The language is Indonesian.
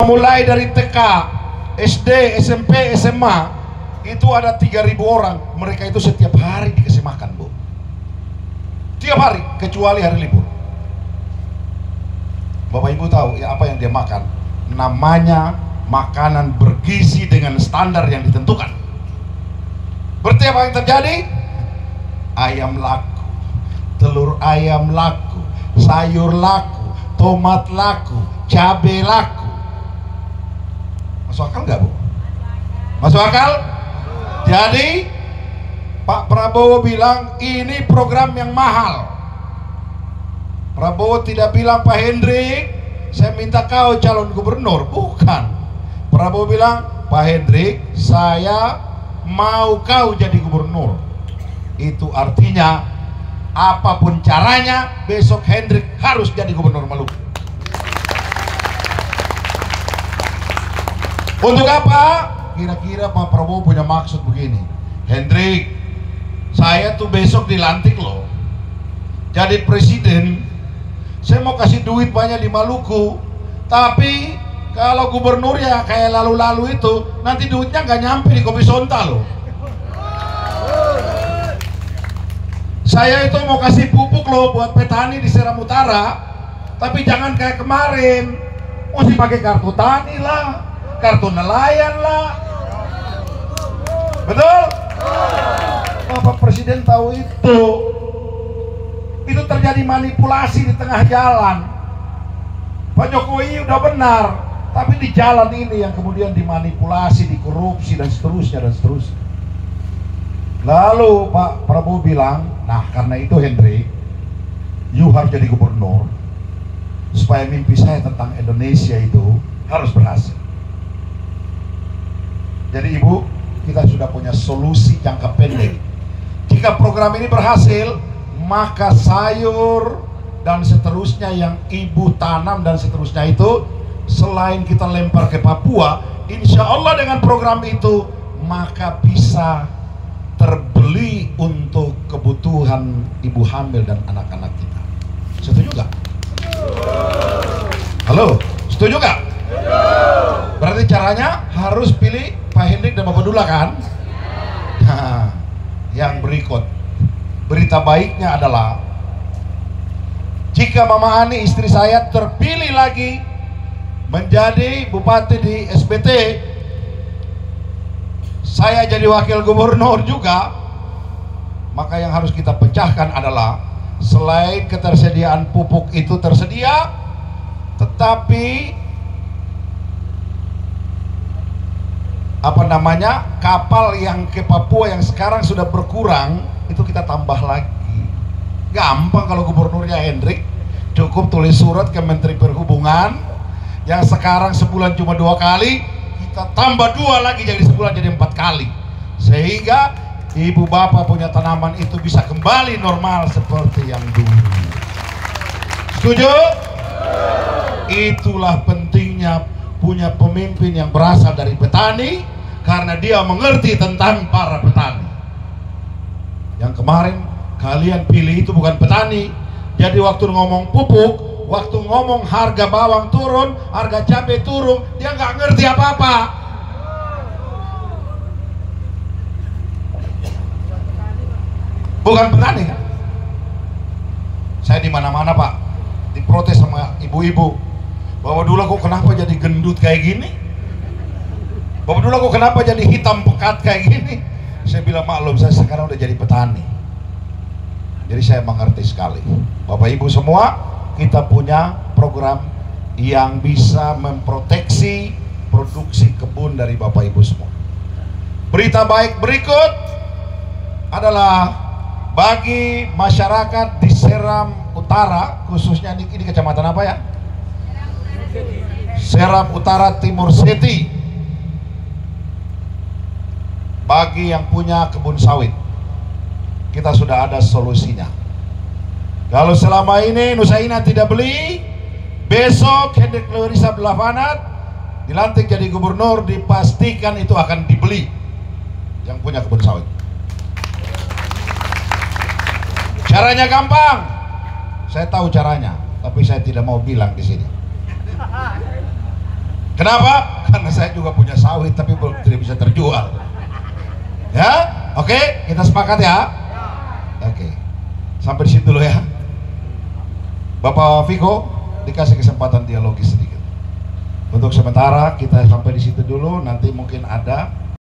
Mulai dari TK, SD, SMP, SMA itu ada 3.000 orang. Mereka itu setiap hari dikasih makan, Bu. Tiap hari, kecuali hari libur. Bapak Ibu tahu ya apa yang dia makan? Namanya makanan bergizi dengan standar yang ditentukan. Berarti apa yang terjadi? Ayam laku, telur ayam laku, sayur laku, tomat laku, cabai laku. Masuk akal nggak, Bu? Masuk akal? Jadi Pak Prabowo bilang ini program yang mahal. Prabowo tidak bilang, Pak Hendrik, saya minta kau calon gubernur. Bukan. Prabowo bilang, Pak Hendrik, saya mau kau jadi gubernur. Itu artinya apapun caranya besok Hendrik harus jadi gubernur Maluku. Untuk apa? Kira-kira Pak Prabowo punya maksud begini, Hendrik, saya tuh besok dilantik loh jadi presiden. Saya mau kasih duit banyak di Maluku, tapi kalau gubernurnya kayak lalu-lalu itu, nanti duitnya nggak nyampe di Kopi Sonta loh. Saya itu mau kasih pupuk loh buat petani di Seram Utara, tapi jangan kayak kemarin, mesti pakai kartu tani lah, kartu nelayan lah. Betul? Bapak Presiden tahu itu. Itu terjadi manipulasi di tengah jalan. Pak Jokowi udah benar, tapi di jalan ini yang kemudian dimanipulasi, dikorupsi dan seterusnya dan seterusnya. Lalu Pak Prabowo bilang, nah karena itu Hendrik, you harus jadi gubernur supaya mimpi saya tentang Indonesia itu harus berhasil. Jadi Ibu, kita sudah punya solusi jangka pendek. Jika program ini berhasil, maka sayur dan seterusnya yang Ibu tanam dan seterusnya itu, selain kita lempar ke Papua, insya Allah dengan program itu maka bisa terbeli untuk kebutuhan ibu hamil dan anak-anak kita. Setuju gak? Halo, setuju gak? Berarti caranya harus pilih Pak Hendrik dan Bapak Dula kan? Nah, yang berikut, berita baiknya adalah jika Mama Ani istri saya terpilih lagi menjadi bupati di SBT, saya jadi wakil gubernur juga, maka yang harus kita pecahkan adalah selain ketersediaan pupuk itu tersedia, tetapi kapal yang ke Papua yang sekarang sudah berkurang itu kita tambah lagi. Gampang kalau gubernurnya Hendrik, cukup tulis surat ke Menteri Perhubungan yang sekarang sebulan cuma 2 kali, kita tambah 2 lagi jadi sebulan jadi 4 kali, sehingga ibu bapak punya tanaman itu bisa kembali normal seperti yang dulu. Setuju? Itulah pentingnya punya pemimpin yang berasal dari petani, karena dia mengerti tentang para petani. Yang kemarin kalian pilih itu bukan petani, jadi waktu ngomong pupuk, waktu ngomong harga bawang turun, harga cabai turun, dia nggak ngerti apa-apa. Bukan petani kan? Saya di mana-mana Pak, diprotes sama ibu-ibu. Bapak Dula kok kenapa jadi gendut kayak gini? Bapak Dula kok kenapa jadi hitam pekat kayak gini? Saya bilang maklum, saya sekarang udah jadi petani. Jadi saya mengerti sekali. Bapak Ibu semua, kita punya program yang bisa memproteksi produksi kebun dari Bapak Ibu semua. Berita baik berikut adalah bagi masyarakat di Seram Utara, khususnya di kecamatan apa ya? Seram Utara Timur Seti. Bagi yang punya kebun sawit, kita sudah ada solusinya. Kalau selama ini Nusaina tidak beli, besok Hendrik Lewerisa Belavanat dilantik jadi gubernur, dipastikan itu akan dibeli yang punya kebun sawit. Caranya gampang, saya tahu caranya, tapi saya tidak mau bilang di sini. Kenapa? Karena saya juga punya sawit tapi tidak bisa terjual. Ya, oke, kita sepakat ya. Oke, sampai di situ dulu ya. Bapak Viko dikasih kesempatan dialogis sedikit. Untuk sementara kita sampai di situ dulu. Nanti mungkin ada